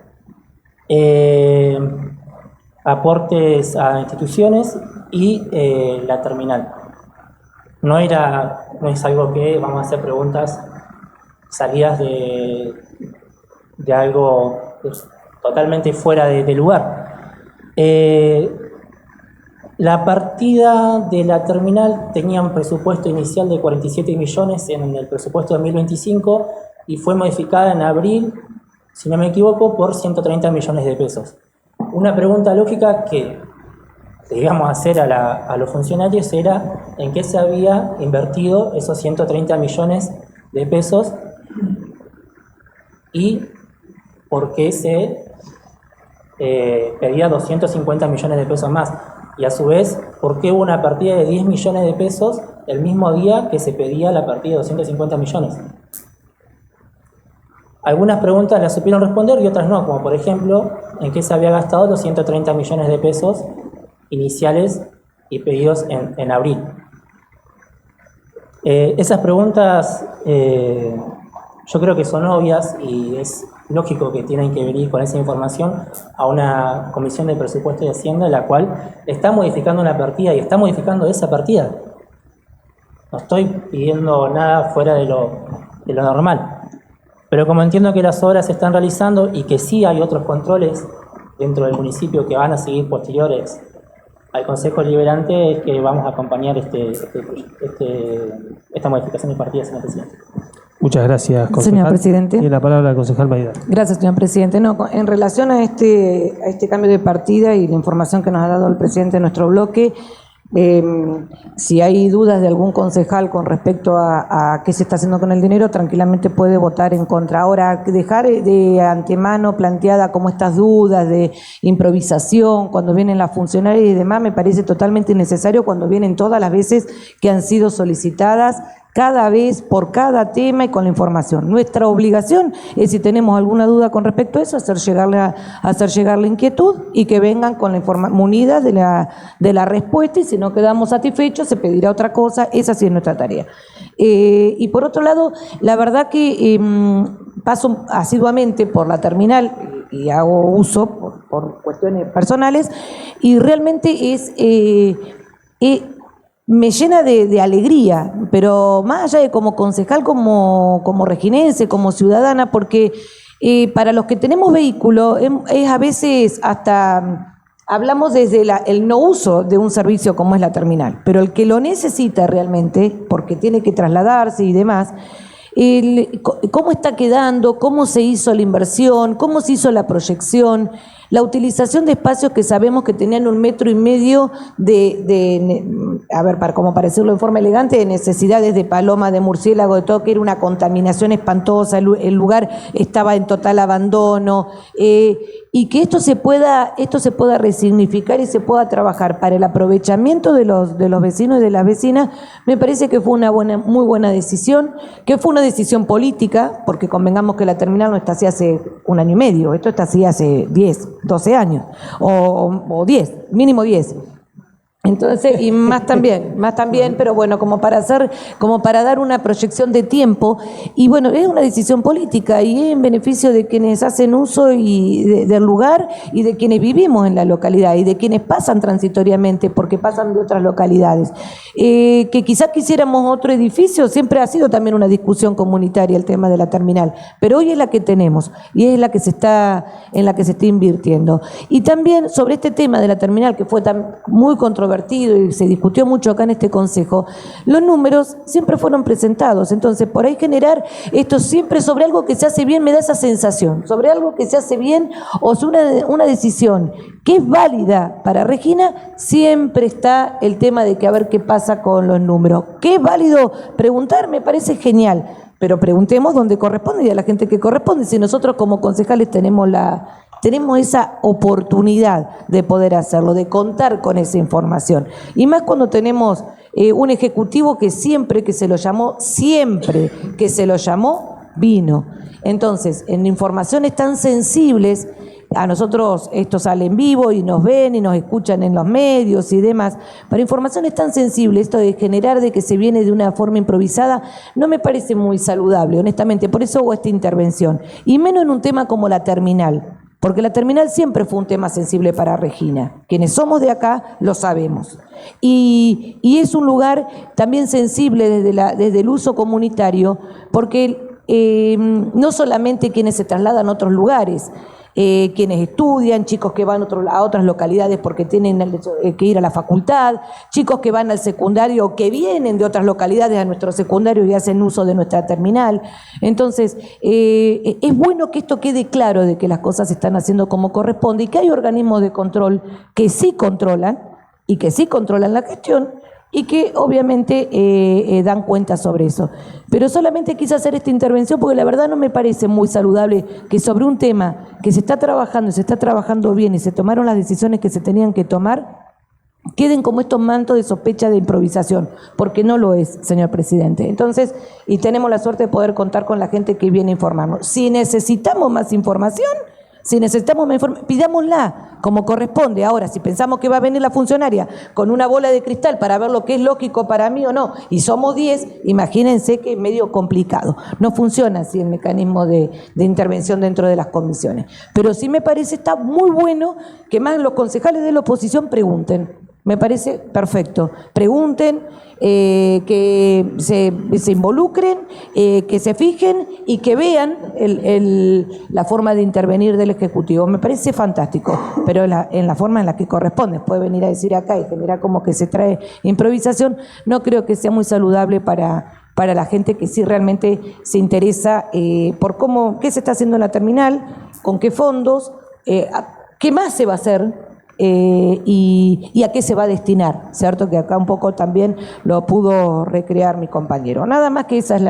S6: aportes a instituciones y la terminal. No es algo que vamos a hacer preguntas salidas de algo totalmente fuera de lugar. La partida de la terminal tenía un presupuesto inicial de 47 millones en el presupuesto de 2025 y fue modificada en abril, si no me equivoco, por 130 millones de pesos. Una pregunta lógica que debíamos hacer a los funcionarios era en qué se había invertido esos 130 millones de pesos y por qué se pedía 250 millones de pesos más. Y a su vez, ¿por qué hubo una partida de 10 millones de pesos el mismo día que se pedía la partida de 250 millones? Algunas preguntas las supieron responder y otras no, como por ejemplo, en qué se había gastado los 130 millones de pesos iniciales y pedidos en abril. Esas preguntas yo creo que son obvias y es lógico que tienen que venir con esa información a una comisión de presupuesto y Hacienda, la cual está modificando una partida y está modificando esa partida. No estoy pidiendo nada fuera de lo normal. Pero como entiendo que las obras se están realizando y que sí hay otros controles dentro del municipio que van a seguir posteriores al Consejo Deliberante, es que vamos a acompañar esta modificación de partida, señor presidente.
S1: Muchas gracias, concejal.
S4: Señor presidente.
S1: Tiene la palabra el concejal Maidana.
S4: Gracias, señor presidente. No, en relación a este cambio de partida y la información que nos ha dado el presidente de nuestro bloque, si hay dudas de algún concejal con respecto a qué se está haciendo con el dinero, tranquilamente puede votar en contra. Ahora, dejar de antemano planteada como estas dudas de improvisación cuando vienen las funcionarias y demás, me parece totalmente innecesario cuando vienen todas las veces que han sido solicitadas, cada vez, por cada tema y con la información. Nuestra obligación es, si tenemos alguna duda con respecto a eso, hacer llegar la inquietud y que vengan con la munidas de la respuesta, y si no quedamos satisfechos se pedirá otra cosa. Esa sí es nuestra tarea. Y por otro lado, la verdad que paso asiduamente por la terminal y hago uso por cuestiones personales, y realmente me llena de alegría, pero más allá de como concejal, como reginense, como ciudadana, porque para los que tenemos vehículo es a veces hasta, hablamos desde el no uso de un servicio como es la terminal, pero el que lo necesita realmente, porque tiene que trasladarse y demás, cómo está quedando, cómo se hizo la inversión, cómo se hizo la proyección, la utilización de espacios que sabemos que tenían 1,5 metros como para decirlo en forma elegante, de necesidades de paloma, de murciélago, de todo, que era una contaminación espantosa, el lugar estaba en total abandono, y que esto se pueda resignificar y se pueda trabajar para el aprovechamiento de los vecinos y de las vecinas. Me parece que fue una muy buena decisión, que fue una decisión política, porque convengamos que la terminal no está así hace 1 año y medio, esto está así hace 10, 12 años, o 10, mínimo 10. Entonces, y más también, pero bueno, como para dar una proyección de tiempo, y bueno, es una decisión política y es en beneficio de quienes hacen uso del lugar y de quienes vivimos en la localidad y de quienes pasan transitoriamente porque pasan de otras localidades. Que quizás quisiéramos otro edificio, siempre ha sido también una discusión comunitaria el tema de la terminal, pero hoy es la que tenemos y es en la que se está invirtiendo. Y también sobre este tema de la terminal, que fue muy controversial y se discutió mucho acá en este consejo, los números siempre fueron presentados. Entonces, por ahí generar esto siempre sobre algo que se hace bien, me da esa sensación, sobre algo que se hace bien o sobre una decisión que es válida para Regina, siempre está el tema de que a ver qué pasa con los números. ¿Qué es válido preguntar? Me parece genial, pero preguntemos donde corresponde y a la gente que corresponde. Si nosotros como concejales tenemos esa oportunidad de poder hacerlo, de contar con esa información. Y más cuando tenemos un ejecutivo que siempre que se lo llamó, vino. Entonces, en informaciones tan sensibles, a nosotros esto sale en vivo y nos ven y nos escuchan en los medios y demás. Para informaciones tan sensibles, esto de generar de que se viene de una forma improvisada, no me parece muy saludable, honestamente. Por eso hago esta intervención. Y menos en un tema como la terminal. Porque la terminal siempre fue un tema sensible para Regina. Quienes somos de acá lo sabemos. Y es un lugar también sensible desde el uso comunitario, porque no solamente quienes se trasladan a otros lugares, quienes estudian, chicos que van a otras localidades porque tienen que ir a la facultad, chicos que van al secundario, que vienen de otras localidades a nuestro secundario y hacen uso de nuestra terminal. Entonces, es bueno que esto quede claro de que las cosas se están haciendo como corresponde y que hay organismos de control que sí controlan y que sí controlan la gestión y que obviamente dan cuenta sobre eso. Pero solamente quise hacer esta intervención porque la verdad no me parece muy saludable que sobre un tema que se está trabajando y se está trabajando bien y se tomaron las decisiones que se tenían que tomar, queden como estos mantos de sospecha de improvisación, porque no lo es, señor presidente. Entonces, y tenemos la suerte de poder contar con la gente que viene a informarnos. Si necesitamos más información, pidámosla como corresponde. Ahora, si pensamos que va a venir la funcionaria con una bola de cristal para ver lo que es lógico para mí o no, y somos 10, imagínense que es medio complicado. No funciona así el mecanismo de intervención dentro de las comisiones. Pero sí me parece, está muy bueno que más los concejales de la oposición pregunten. Me parece perfecto. Pregunten, que se involucren, que se fijen y que vean la forma de intervenir del Ejecutivo. Me parece fantástico, pero en la forma en la que corresponde. Puede venir a decir acá y generar como que se trae improvisación. No creo que sea muy saludable para la gente que sí realmente se interesa por qué se está haciendo en la terminal, con qué fondos, qué más se va a hacer. Y a qué se va a destinar, ¿cierto? Que acá un poco también lo pudo recrear mi compañero. Nada más que ese es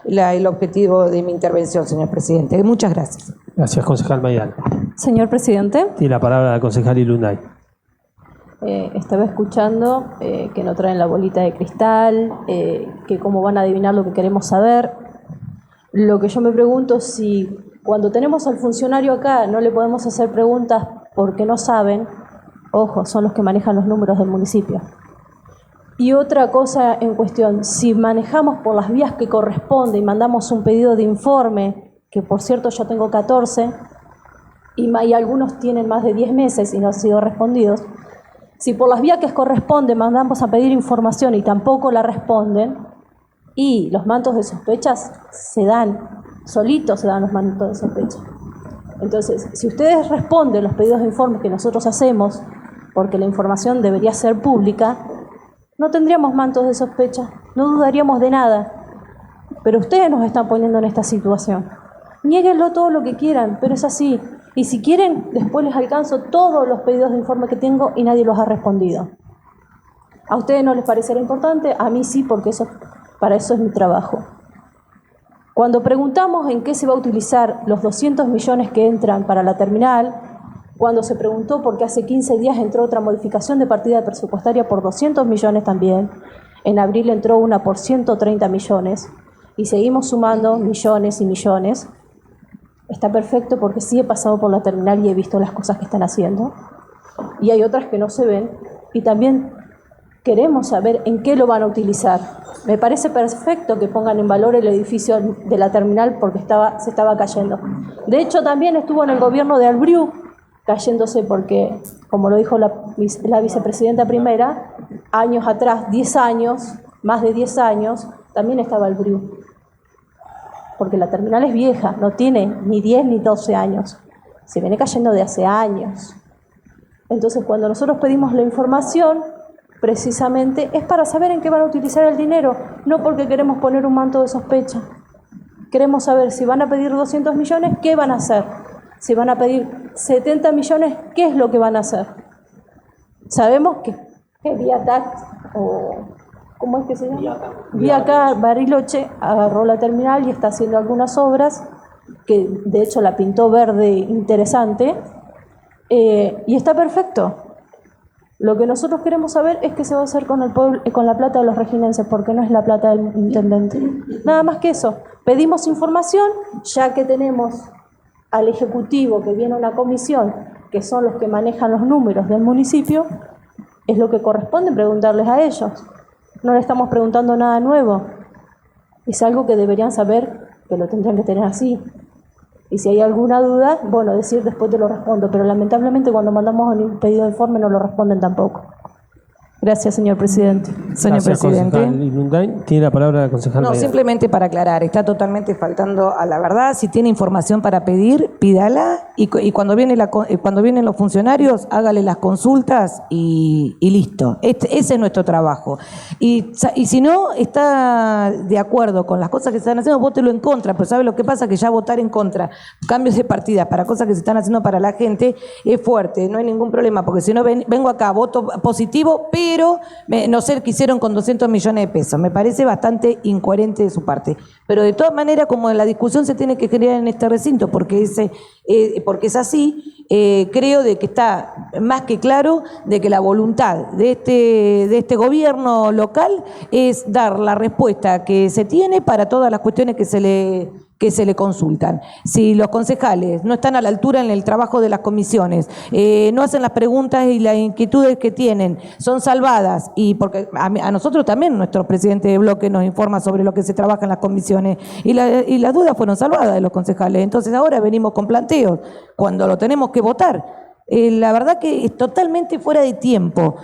S4: el objetivo de mi intervención, señor presidente. Muchas gracias.
S1: Gracias, concejal Maidana.
S2: Señor presidente.
S1: Tiene la palabra la concejal Ilunday.
S2: Estaba escuchando que no traen la bolita de cristal, que cómo van a adivinar lo que queremos saber. Lo que yo me pregunto, si cuando tenemos al funcionario acá no le podemos hacer preguntas porque no saben, ojo, son los que manejan los números del municipio. Y otra cosa en cuestión, si manejamos por las vías que corresponde y mandamos un pedido de informe, que por cierto yo tengo 14, y algunos tienen más de 10 meses y no han sido respondidos, si por las vías que corresponde mandamos a pedir información y tampoco la responden, y los mantos de sospechas se dan, solitos se dan los mantos de sospecha. Entonces, si ustedes responden los pedidos de informes que nosotros hacemos, porque la información debería ser pública, no tendríamos mantos de sospecha, no dudaríamos de nada. Pero ustedes nos están poniendo en esta situación. Niéguenlo todo lo que quieran, pero es así. Y si quieren, después les alcanzo todos los pedidos de informe que tengo y nadie los ha respondido. ¿A ustedes no les parecerá importante? A mí sí, porque para eso es mi trabajo. Cuando preguntamos en qué se va a utilizar los 200 millones que entran para la terminal, cuando se preguntó porque hace 15 días entró otra modificación de partida presupuestaria por 200 millones también, en abril entró una por 130 millones, y seguimos sumando millones y millones, está perfecto porque sí he pasado por la terminal y he visto las cosas que están haciendo, y hay otras que no se ven, y también queremos saber en qué lo van a utilizar. Me parece perfecto que pongan en valor el edificio de la terminal porque se estaba cayendo. De hecho, también estuvo en el gobierno de Albriú cayéndose porque, como lo dijo la vicepresidenta primera, años atrás, 10 años, más de 10 años, también estaba Albriú. Porque la terminal es vieja, no tiene ni 10 ni 12 años. Se viene cayendo de hace años. Entonces, cuando nosotros pedimos la información, precisamente es para saber en qué van a utilizar el dinero, no porque queremos poner un manto de sospecha. Queremos saber si van a pedir 200 millones, ¿qué van a hacer? Si van a pedir 70 millones, ¿qué es lo que van a hacer? Sabemos que Viatac, o ¿cómo es que se llama? Viatac Bariloche agarró la terminal y está haciendo algunas obras, que de hecho la pintó verde interesante, y está perfecto. Lo que nosotros queremos saber es qué se va a hacer con el pueblo, con la plata de los reginenses, porque no es la plata del intendente. Nada más que eso. Pedimos información, ya que tenemos
S10: al Ejecutivo, que viene una comisión, que son los que manejan los números del municipio, es lo que corresponde preguntarles a ellos. No le estamos preguntando nada nuevo. Es algo que deberían saber, que lo tendrían que tener así. Y si hay alguna duda, bueno, decir después te lo respondo, pero lamentablemente cuando mandamos un pedido de informe no lo responden tampoco. Gracias, señor presidente.
S4: Señor
S1: Gracias,
S4: presidente.
S1: concejal Inundain. Tiene la palabra la concejal
S4: No,
S1: Maidana.
S4: simplemente para aclarar, está totalmente faltando a la verdad. Si tiene información para pedir, pídala y cuando vienen los funcionarios, hágale las consultas y listo. Ese es nuestro trabajo. Y si no está de acuerdo con las cosas que se están haciendo, vótelo en contra. Pero ¿sabe lo que pasa? Que ya votar en contra, cambios de partida para cosas que se están haciendo para la gente, es fuerte. No hay ningún problema, porque si no vengo acá, voto positivo, pero no sé qué hicieron con 200 millones de pesos. Me parece bastante incoherente de su parte. Pero de todas maneras, como la discusión se tiene que generar en este recinto, porque es así, creo de que está más que claro de que la voluntad de este gobierno local es dar la respuesta que se tiene para todas las cuestiones que se le consultan. Si los concejales no están a la altura en el trabajo de las comisiones, no hacen las preguntas y las inquietudes que tienen, son salvadas, y porque a nosotros también nuestro presidente de bloque nos informa sobre lo que se trabaja en las comisiones, y las dudas fueron salvadas de los concejales. Entonces ahora venimos con planteos cuando lo tenemos que votar. La verdad que es totalmente fuera de tiempo,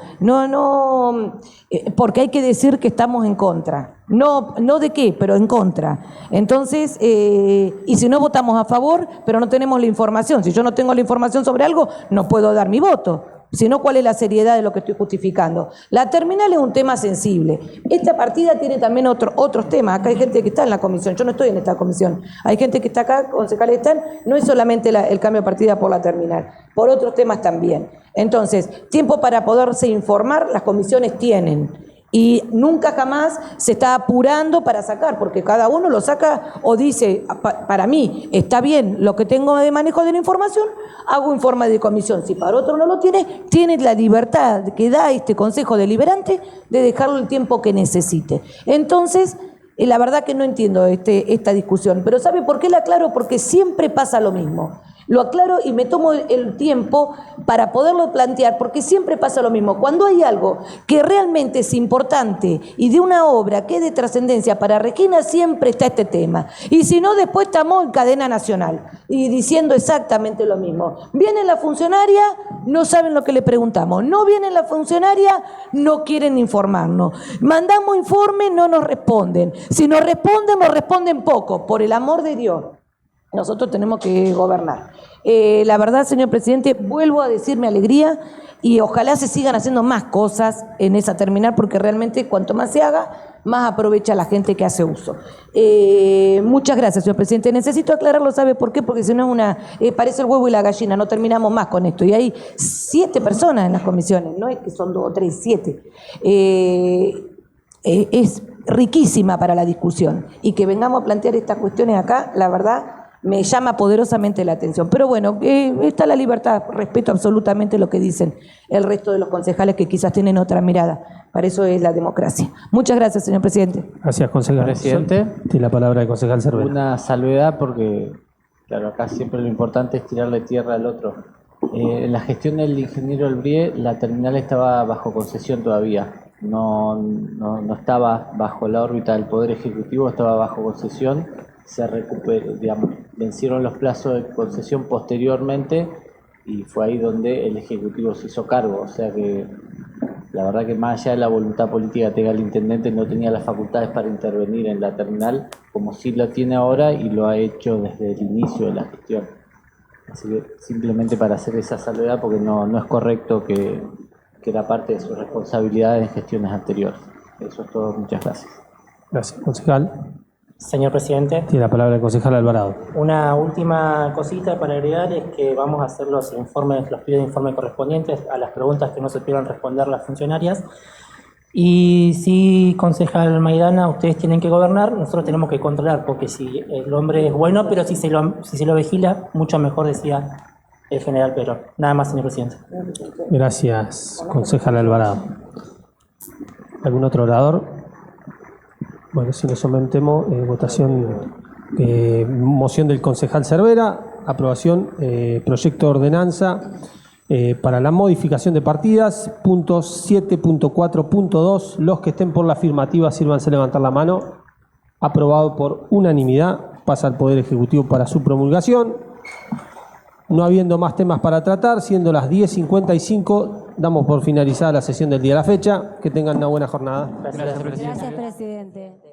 S4: porque hay que decir que estamos en contra, no de qué, pero en contra. Entonces, y si no votamos a favor, pero no tenemos la información, si yo no tengo la información sobre algo, no puedo dar mi voto. Si no, ¿cuál es la seriedad de lo que estoy justificando? La terminal es un tema sensible. Esta partida tiene también otros temas. Acá hay gente que está en la comisión. Yo no estoy en esta comisión. Hay gente que está acá, concejales están. No es solamente el cambio de partida por la terminal, por otros temas también. Entonces, tiempo para poderse informar, las comisiones tienen. Y nunca jamás se está apurando para sacar, porque cada uno lo saca o dice, para mí está bien lo que tengo de manejo de la información, hago informe de comisión. Si para otro no lo tiene la libertad que da este Consejo Deliberante de dejarlo el tiempo que necesite. Entonces, la verdad que no entiendo esta discusión, pero ¿sabe por qué la aclaro? Porque siempre pasa lo mismo. Lo aclaro y me tomo el tiempo para poderlo plantear, porque siempre pasa lo mismo. Cuando hay algo que realmente es importante y de una obra que es de trascendencia para Regina, siempre está este tema. Y si no, después estamos en cadena nacional y diciendo exactamente lo mismo. Viene la funcionaria, no saben lo que le preguntamos. No viene la funcionaria, no quieren informarnos. Mandamos informe, no nos responden. Si nos responden poco. Por el amor de Dios. Nosotros tenemos que gobernar. La verdad, señor presidente, vuelvo a decir mi alegría y ojalá se sigan haciendo más cosas en esa terminal, porque realmente cuanto más se haga, más aprovecha la gente que hace uso. Muchas gracias, señor presidente. Necesito aclararlo, ¿sabe por qué? Porque si no es parece el huevo y la gallina, no terminamos más con esto. Y hay 7 personas en las comisiones, no es que son 2 o 3, 7. Es riquísima para la discusión. Y que vengamos a plantear estas cuestiones acá, la verdad, me llama poderosamente la atención. Pero bueno, está la libertad, respeto absolutamente lo que dicen el resto de los concejales que quizás tienen otra mirada. Para eso es la democracia. Muchas gracias, señor presidente.
S1: Gracias, concejal.
S8: Presidente.
S1: Tiene la palabra el concejal Cervera.
S8: Una salvedad porque, claro, acá siempre lo importante es tirarle tierra al otro. En la gestión del ingeniero Olbrie, la terminal estaba bajo concesión todavía. No estaba bajo la órbita del Poder Ejecutivo, estaba bajo concesión. Se recuperó, vencieron los plazos de concesión posteriormente y fue ahí donde el Ejecutivo se hizo cargo. O sea que la verdad que más allá de la voluntad política que tenga el intendente, no tenía las facultades para intervenir en la terminal como sí lo tiene ahora y lo ha hecho desde el inicio de la gestión. Así que simplemente para hacer esa salvedad, porque no es correcto que era parte de sus responsabilidades en gestiones anteriores. Eso es todo. Muchas gracias.
S1: Gracias, concejal.
S6: Señor presidente,
S1: Tiene la palabra el concejal Alvarado.
S6: una última cosita para agregar es que vamos a hacer los pedidos de informe correspondientes a las preguntas que no se pudieron responder las funcionarias. Y si, concejal Maidana, ustedes tienen que gobernar, nosotros tenemos que controlar, porque si el hombre es bueno, pero si se lo vigila, mucho mejor, decía el general Perón. Nada más, señor presidente.
S1: Gracias, concejal Alvarado. ¿Algún otro orador? Bueno, si nos sometemos, votación, moción del concejal Cervera, aprobación, proyecto de ordenanza para la modificación de partidas, puntos 7.4.2. Los que estén por la afirmativa, sírvanse levantar la mano. Aprobado por unanimidad. Pasa al Poder Ejecutivo para su promulgación. No habiendo más temas para tratar, siendo las 10:55, damos por finalizada la sesión del día de la fecha. Que tengan una buena jornada.
S7: Gracias, presidente.